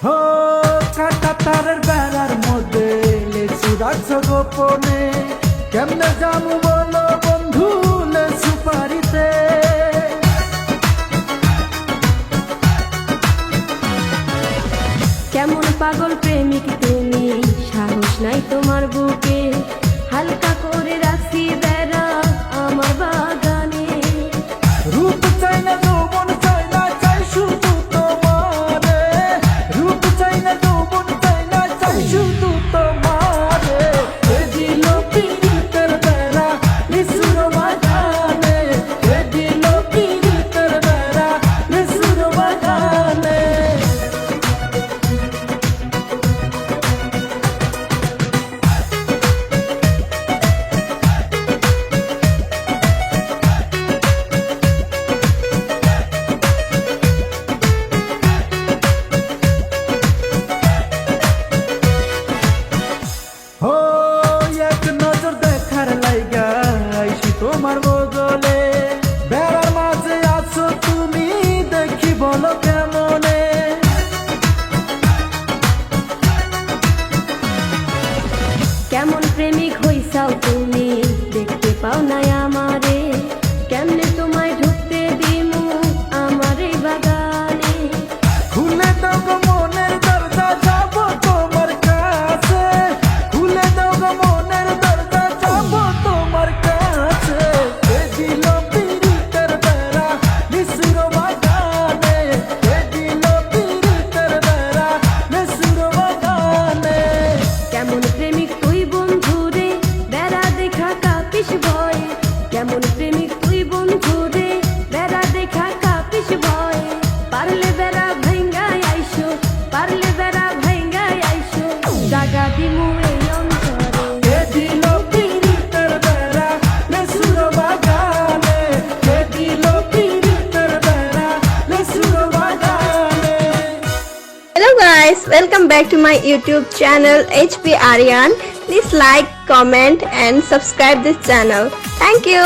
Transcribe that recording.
হো কাটা তারের বেড়ার মধ্যে লেচু রাখছো গোপনে, কেমনে যাবো বলো বন্ধু লেচু পারিতে। কেমন পাগল প্রেমিক তুমি, সাহস নাই তোমার বুকে, হালকা করে রাখছি বেড়া আমার বাগানে। রূপ চাই না যৌবন চাই না, চাই শুধু তোমারে। রূপ চাই না যৌবন চাই না, চাই শুধু তোমারে। এ দিল পীড়িতের বেড়া লিচুর বাগানে, এ দিল পীড়িতের বেড়া লিচুর বাগানে। ও এক নজর দেখার লাইগা আইছি তোমার বদলে, বেড়ার মাঝে আছো তুমি দেখি বলো কেমনে। কেমন প্রেমিক হইছাও তুমি, দেখতে পাও নাই আমারে, কেমনে তোমায় ঢুকতে দিমু আমার এই বাগানে। খুলে দাও গো মনের দরজা যাবো তোমার কাছে, খুলে দাও গো মনের দরজা যাবো তোমার কাছে। এ দিল পীড়িতের বেড়া লিচুর বাগানে, এ দিল পীড়িতের বেড়া লিচুর বাগানে। কেমন প্রেমিক তুই বন্ধু রে, বেড়া দেখা কাঁপিস ভয়। কেমন প্রেমিক তুই বন্ধু রে, বেড়া দেখা কাঁপিস ভয়। পারলে বেড়া ভাঙ্গাই আইসো, পারলে বেড়া ভাঙ্গাই আইসো, জাগা দিমু এই অন্তরে। এ দিল পীড়িতের বেড়া লিচুর বাগানে, এ দিল পীড়িতের বেড়া লিচুর বাগানে। Hello guys, welcome back to my YouTube channel HP Aryan. Please like, comment and subscribe this channel. Thank you.